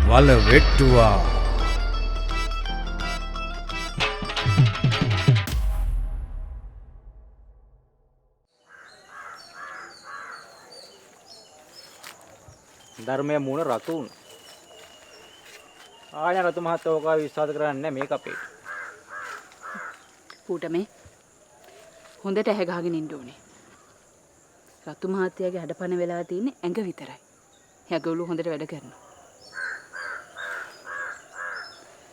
වල වෙට්ටුවා. ධර්මයේ මූණ රතුන්. ආය රතු මහත්තයා ඔක විශ්වාස කරන්නේ මේක අපේ. ඌට මේ හොඳට ඇහැ ගහගෙන ඉන්න ඕනේ. රතු මහත්තයාගේ හඩපණ වෙලා තියෙන්නේ ඇඟ විතරයි. යගොල්ලෝ හොඳට වැඩ කරනවා.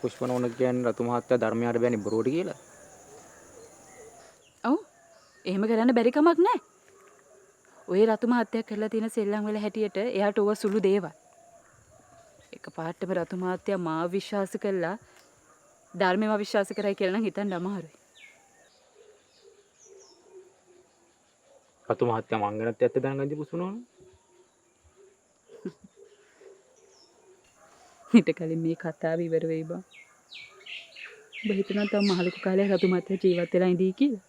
පුෂ්පනෝන කියන්නේ රතු මහත්තයා ධර්මයට බෑනේ බොරුවට කියලා. ඔව්. එහෙම කරන්න බැරි කමක් නැහැ. ඔය රතු මහත්තයා කරලා තියෙන සෙල්ලම් වල හැටියට එයාට ඕව සුළු දේවල්. එකපාරටම රතු මහත්තයා මාව විශ්වාස කළා ධර්මයව විශ්වාස කරයි කියලා නම් හිතන්න අමාරුයි. රතු මහත්තයා මංගනත් ඇත්ත දැනගන්දි පුෂ්පනෝන. ඊට කලින් මේ කතාව ඉවර වෙයි බං. ඔබ හිතනවා තව මහලුකු කාලේ රතු මහත්තයා ජීවත් වෙලා ඉඳී කියලා?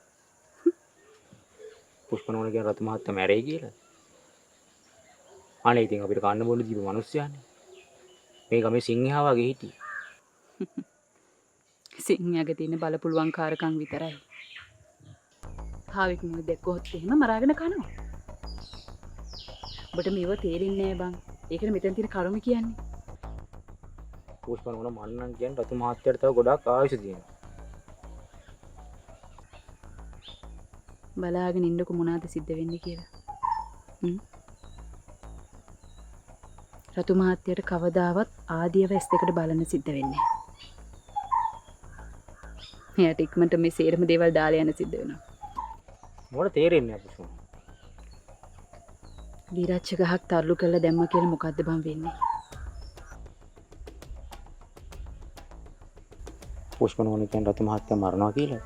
පුෂ්පනෝන කියන රතු මහත්තයා මැරෙයි කියලා. අනේ ඉතින් අපිට කන්න බොන්න දීපු මිනිස්සයානේ. මේ ගමේ සිංහයා වගේ හිටියේ. සිංහයාගේ තියෙන බලපුලුවන්කාරකම් විතරයි. කාවෙක් මොන දැක්කොත් එහෙම මරාගෙන කනවා. ඔබට මේව තේරෙන්නේ නැහැ බං. ඒකනේ මෙතන තියෙන කරුම කියන්නේ. පුෂ්පනෝන මන්නම් කියන්නේ රතු මහත්තයාට තව ගොඩාක් ආයුෂ තියෙනවා. බලාගෙන ඉන්නකො මොනවාද සිද්ධ වෙන්නේ කියලා. රතු මහත්තයාට කවදාවත් ආදියව ඇස් දෙකට බලන්න සිද්ධ වෙන්නේ නැහැ. එයාට ඉක්මනට මේ සේරම දේවල් දාලා යන්න සිද්ධ වෙනවා. මොකට තේරෙන්නේ නැහැ පුෂ්පනෝන. විරච්ච ගහක් තල්ලු කරලා දැම්ම කියලා මොකද්ද බං වෙන්නේ? පුෂ්පනෝන කියන්නේ රතු මහත්තයා මරනවා කියලා.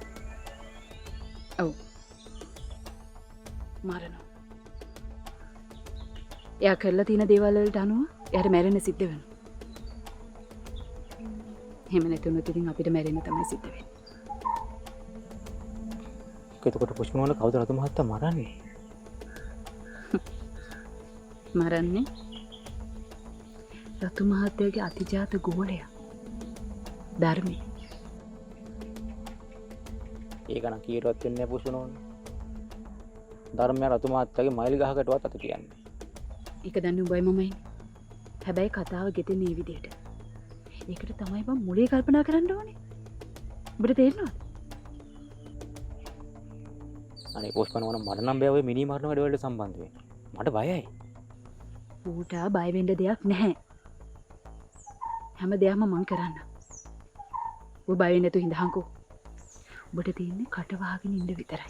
ඔව්. මරනවා. එයා කරලා තියෙන දේවල් වලට අනුව එයාට මැරෙන්න සිද්ධ වෙනවා. එහෙම නැතුනොත් ඉතින් අපිට මැරෙන්න තමයි සිද්ධ වෙන්නේ. එතකොට පුෂ්පනෝන කවුද රතු මහත්තයා මරන්නේ? මරන්නේ රතු මහත්තයාගේ අතිජාත ගෝලයා ධර්මී. ඒක නම් කීරවත් වෙන්නේ නැහැ පුෂ්පනෝන. ධර්මය රතු මහත්තයාගේ මයිල් ගහකටවත් අත තියන්නේ. ඒක දන්නේ උඹයි මමයි. හැබැයි කතාව ගෙතෙන්නේ මේ විදිහට. ඒකට තමයි මම මුලින් කල්පනා කරන්න ඕනේ. ඔබට තේරෙනවද? අනේ පුෂ්පනෝන මට නම් බෑ ඔය මිනි මරන වැඩ වලට සම්බන්ධ වෙන්න. මට බයයි. ඌට බය වෙන්න දෙයක් නැහැ. හැම දෙයක්ම මං කරන්න. ඔබ බය වෙන්නේ නැතුව ඉඳහන්කෝ. ඔබට තියෙන්නේ කට වහගෙන ඉන්න විතරයි.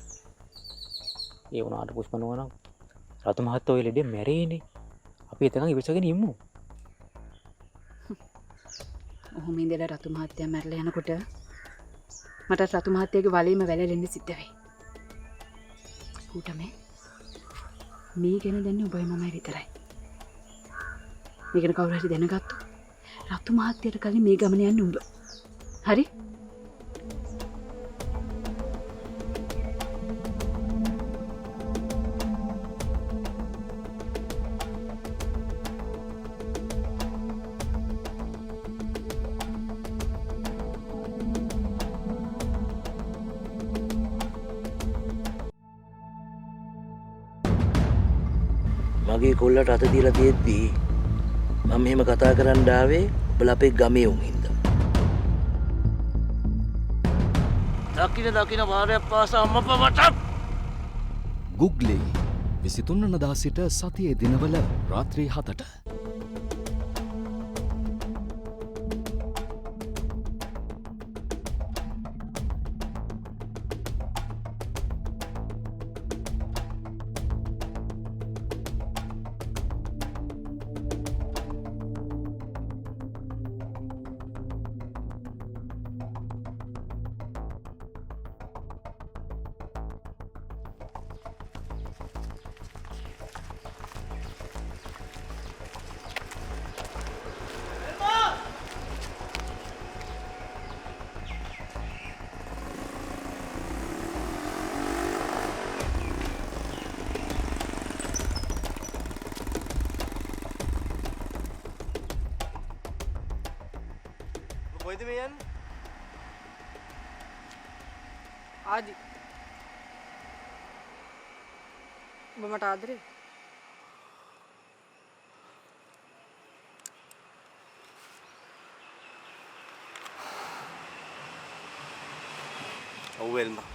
ඒ වුණාට පුෂ්පනෝන රතු මහත්තයා ඔය ලෙඩේ මැරෙයිනේ. අපි එතකන් ඉවසගෙන ඉමු. ඔහොම ඉඳලා රතු මහත්තයා මැරලා යනකොට මට රතු මහත්තයාගේ වලේම වැළලෙන්න සිද්ධ වෙයි. ඌට මේ ගැන දන්නේ ඔබයි මමයි විතරයි. මේ ගැන කවුරු හරි දැනගත්තොත් රතු මහත්තයාට කලින් මේ ගමන යන්න උඹ. හරි? මගේ කොල්ලට අත දීලා තියෙද්දි මම මෙහෙම කතා කරන්න ආවේ ඔබලා අපේ ගමේ උන් හින්දා. දකින වාරයක් පාසා අම්මපා මට ගුග්ලි 23 වනදා සිට සතියේ දිනවල රාත්‍රී 7ට. කොයිද මේ යන්නේ? ආදි ඔබ මට ආදරේ ඔව් එල්මා.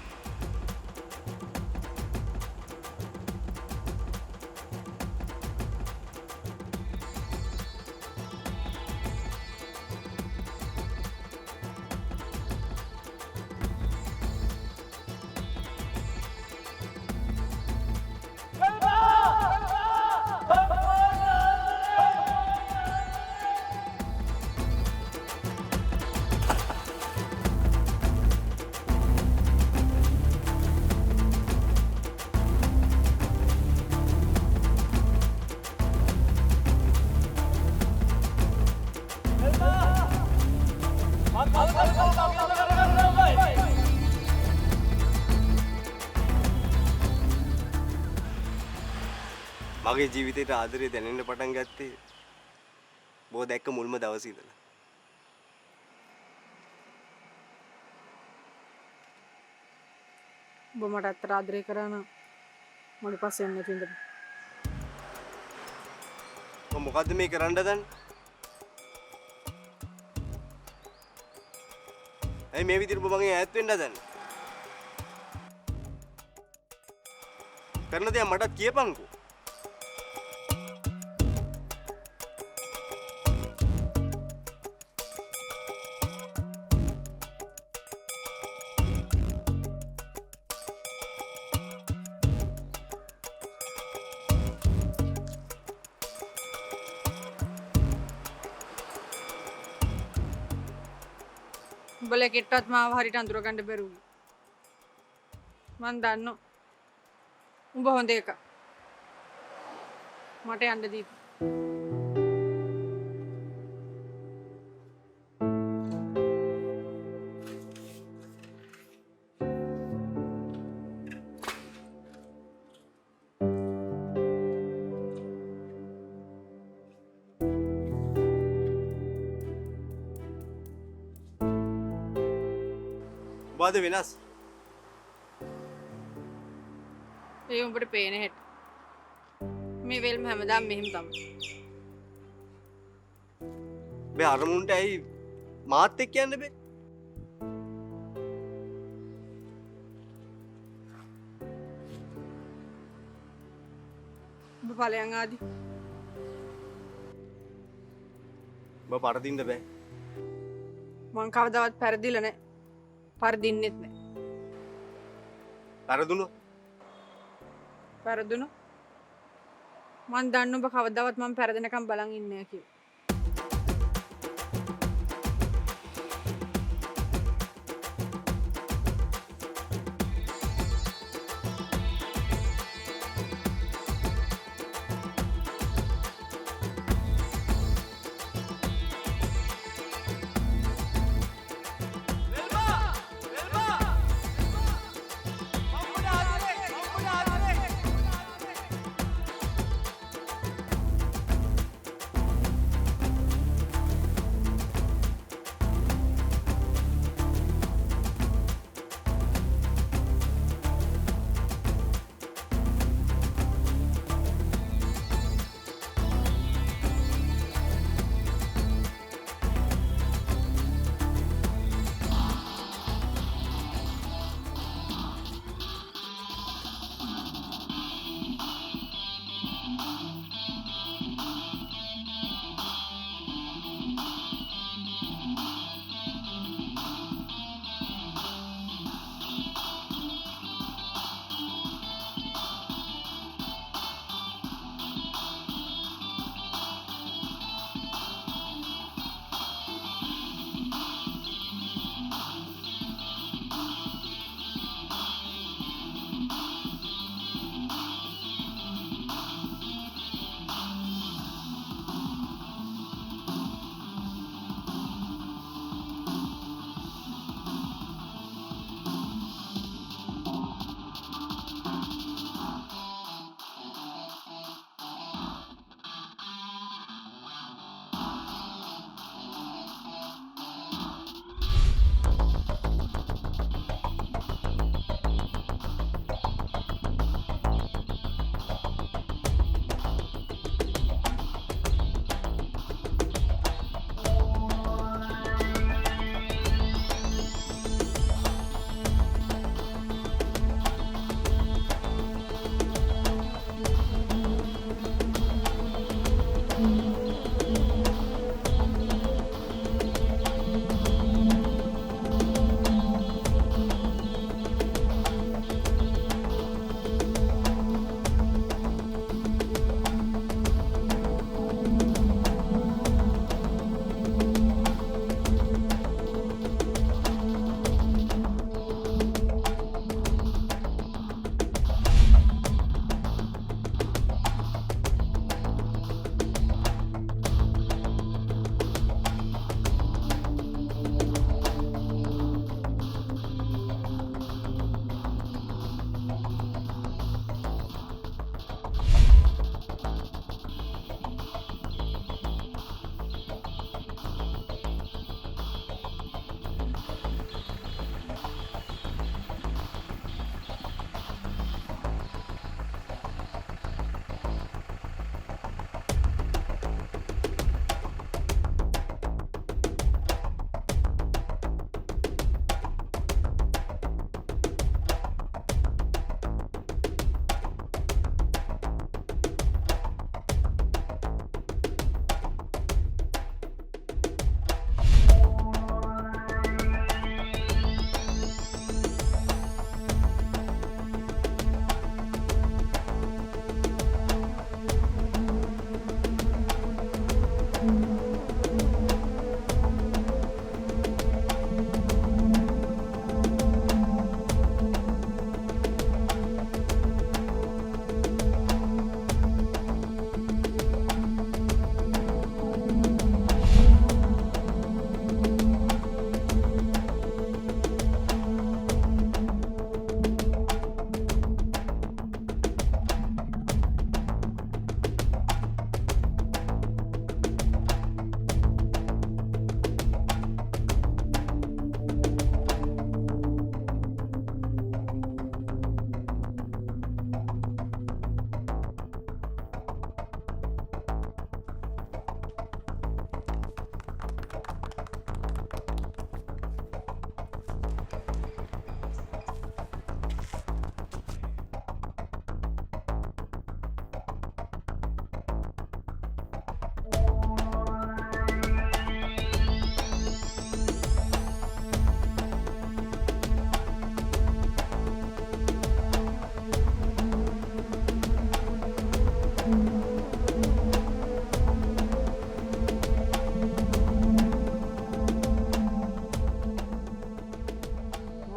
මගේ ජීවිතේට ආදරේ දැනෙන්න පටන් ගත්තේ බෝ දැක්ක මුල්ම දවසේ ඉඳලා. ඔබ මට අත්තර ආදරේ කරා නම් මට පස්සේ එන්න තින්ද මම මොකද්ද මේ කරන්න දන්නේ? ඇයි මේ විදිහට ඔබ මගෙන් ඈත් වෙන්න හදන්නේ? කරන දේ මටත් කියපන්කෝ. උඹලා කෙට්ටවත් මාව හරියට අඳුර ගන්න බැරුව මං දන්නවා උඹ හොඳ එක මට යන්න දීපන් මොකද වෙනස්? ඒ උඹට පේන හැට මේ වෙල්ම හැමදාම මෙහෙම තමයි මේ අරමුණට ඇයි මාත් එක්ක යන්න බෑ? උඹ ඵලයන් ආදි ඔබ පරදින්න බෑ. මං කවදාවත් පෙරදිලා නැහැ පරදින්නෙත් නැහැ පරදුණු පෙරදුණු මං දන්න ඔබ කවදාවත් මං පෙරදෙනකම් බලන් ඉන්නේ නැහැ කියලා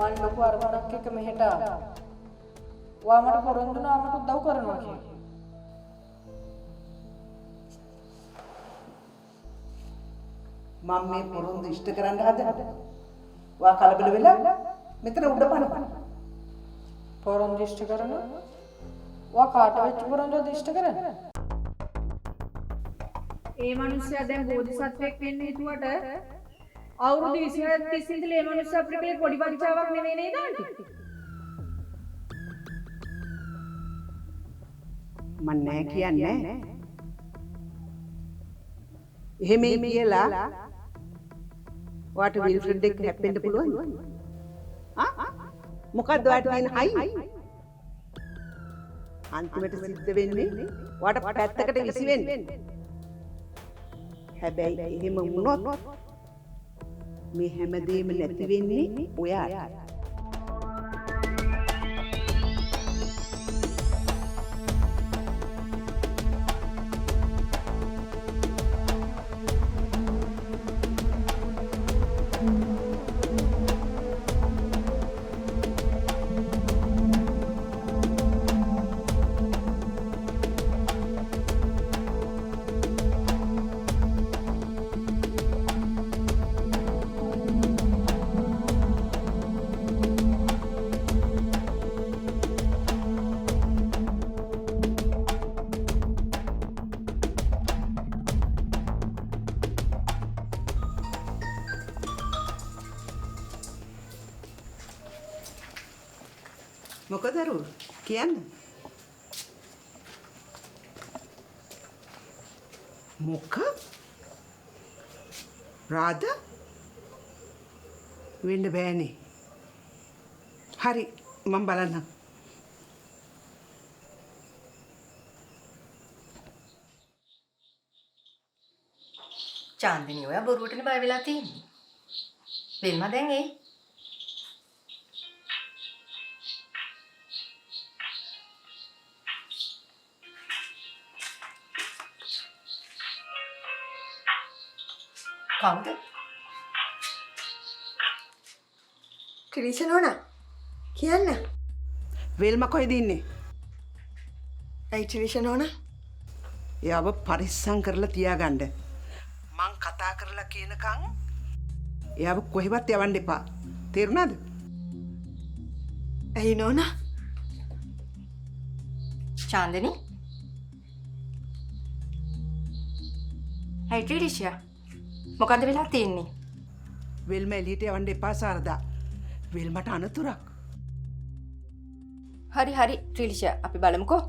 මං ලොකු අරමුණක් එක්ක මෙහෙට ආවා. ඔයා මට පොරොන්දු වුණා මට උදව් කරනවා කියලා. මම මේ පොරොන්දු ඉෂ්ට කරන්න හදනවා. ඔයා කලබල වෙලා මෙතන උඩ පනපන. පොරොන්දු ඉෂ්ට කරනවා. ඔයා කාට වෙච්ච පොරොන්දුද ඉෂ්ට කරන්නේ? ඒ මිනිස්සයා දැන් බෝධිසත්වෙක් වෙන්න හිතුවට අවුරුදු 26 30 ඉඳලා ඒ මිනිස්සයා අපිට කලේ පොඩි බච්චාවක් නෙවෙයි නේද ආන්ටි? මන් නෑ කියන්නේ. එහෙමයි කියලා ඔයාට විල්ෆ්‍රෙඩ් එක්ක හැප්පෙන්න පුළුවන්. මොකද්ද ඔයාට තියෙන හයි? අන්තිමට සිද්ධ වෙන්නේ ඔයාට පැත්තකට විසි වෙන්නේ. හැබැයි එහෙම වුණොත් මේ හැමදේම නැති වෙන්නේ ඔයාට. මොකද අර කියන්න මොක රාධා වෙන්න බෑනේ. හරි මම බලන්නම්. චාන්දිනී ඔයා බොරුවටනේ බය වෙලා තියෙන්නේ. වෙල්ම දැන් එයි. කවුද? ක්‍රිෂ්ණ නෝනා කියන්න. වෙල්ම කොහෙද ඉන්නේ? ඇයි ක්‍රිෂ්ණ නෝනා? එයාව පරිස්සම් කරලා තියාගන්න. මං කතා කරලා කියනකම් එයාව කොහෙවත් යවන්න එපා. තේරුණාද? ඇයි නෝනා? චාන්දිනී? ඇයි ක්‍රිෂ්ණ? මොකද්ද වෙලා තියෙන්නේ? වෙල්ම එළියට යවන්න එපා සාරදා. වෙල්මට අනතුරක්. හරි හරි ත්‍රිලිෂා අපි බලමුකෝ.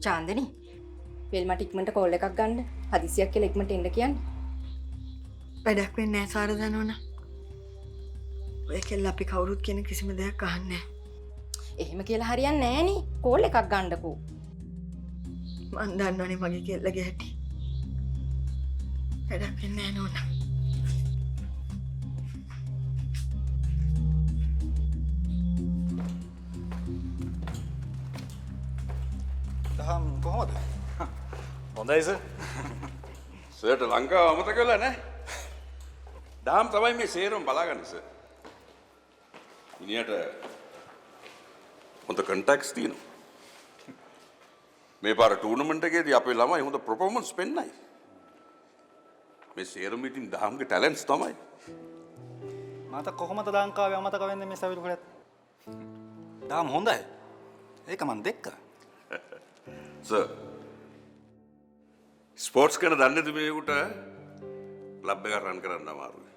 චාන්දිනී වෙල්මට ඉක්මනට කෝල් එකක් ගන්න. හදිසියක් කියලා ඉක්මනට එන්න කියන්නේ. වැඩක් වෙන්නේ නැහැ සාරදා නෝනා. ඔය කෙල්ල අපි කවුරුත් කියන කිසිම දෙයක් අහන්නේ නැහැ. එහෙම කියලා හරියන්නේ නැහැ නේ. කෝල් එකක් ගන්නකෝ. මන් දන්නවනේ මගේ කෙල්ලගේ හැටි. වැඩක් වෙන්නේ නැහැ නෝනා. දහම් කොහොමද? හොඳයි සර්. සර්ට ලංකාව අමතක වෙලා නැහැ. දහම් තමයි මේ සේරම බලාගන්නේ සර්. ඉනියට හොඳ කන්ටැක්ට්ස් තියෙනවා. මේ පාර ටූර්නමන්ට් එකේදී අපේ ළමයි හොඳ පර්ෆෝමන්ස් පෙන්නයි. මේ සේරම ඉතින් දහම්ගේ ටැලන්ට්ස් තමයි. මට කොහොමද ලංකාවේ අමතක වෙන්නේ මේ සවිල් කුලත්? දහම් හොඳයි. ඒක මම දැක්කා. සර් ස්පෝර්ට්ස් ගැන දන්නේ නැති මේකට ක්ලබ් එකක් රන් කරන්න අමාරුයි.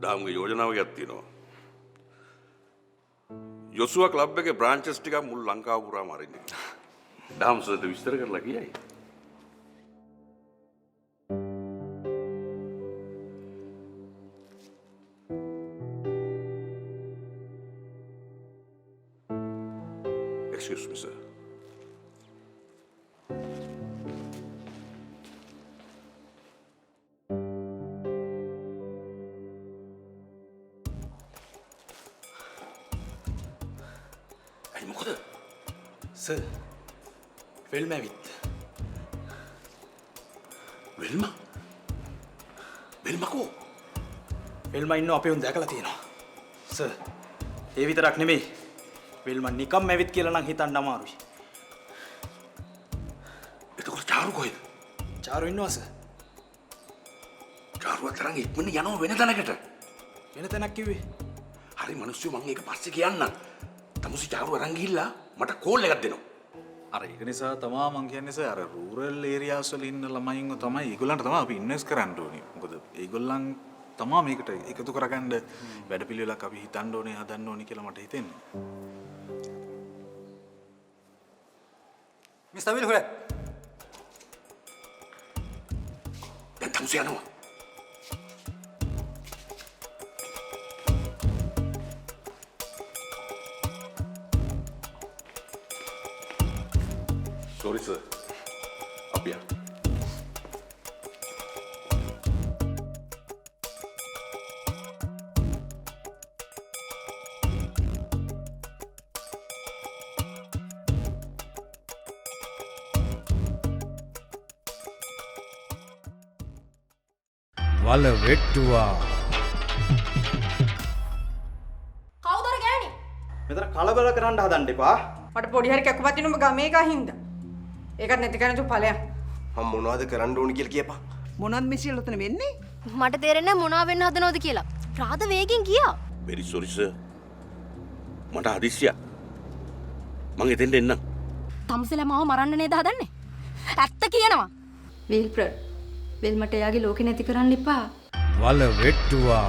දහම්ගේ යෝජනාවක් තියෙනවා. යොසුවා ක්ලබ් එකේ බ්‍රාන්චස් ටිකක් මුළු ලංකාව පුරාම අරින්න. දහම් සර්ට විස්තර කරලා කියයි. Excuse me, sir. Hey, මොකද? සර් වෙල්ම ඇවිත්. වෙල්ම? වෙල්ම කෝ? වෙල්ම ඉන්න අපේ උන් දැකලා තියෙනවා. සර්. ඒ විතරක් නෙමෙයි. වෙල්ම නිකම් ඇවිත් කියලා නම් හිතන්න අමාරුයි. එතකොට චාරු කොහෙද? චාරු ඉන්නවා සර්. චාරුව තරම් ඉක්මනට යනවා වෙන තැනකට. වෙන තැනක් කිව්වේ. හරි මිනිස්සු මම ඒක පස්සේ කියන්නම්. තමුසි චාරුව අරන් ගිහිල්ලා මට කෝල් එකක් දෙනවා. අර ඒක නිසා තමා මං කියන්නේ සර් අර රූරල් ඒරියාස් වල ඉන්න ළමයින්ව තමයි ඒගොල්ලන්ට තමයි අපි ඉන්වෙස්ට් කරන්න ඕනේ. මොකද ඒගොල්ලන් තමා මේකට එකතු කරගන්න වැඩපිළිවෙලක් අපි හිතන්න ඕනේ හදන්න ඕනේ කියලා මට හිතෙන්නේ. මිස්ටර් විල් හොරේ. දැන් තමුසි යනවා. Sorry sir. Apa ya? වල වෙට්ටුවා. කවුදර ගෑණි? මෙතන කලබල කරන්න හදන්න එපා. මට පොඩි හරි කැකුපත් දිනුම ගමේ එකා හින්දා. ඒකත් නැති කරන තු ඵලයක්. මම මොනවද කරන්න ඕනි කියලා කියපන්. මොනවද මිසිල් උතන වෙන්නේ? මට තේරෙන්නේ මොනවා වෙන්න හදනවද කියලා. රාද වේගෙන් ගියා. Very sorry sir. මට හදිස්සියක්. මං එතෙන්ට එන්නම්. තමුසෙලා මාව මරන්න නේද හදන්නේ? ඇත්ත කියනවා. විල්ප්‍ර වෙල්මට එයාගේ ලෝකෙ නැති කරන්න එපා. වල වෙට්ටුවා.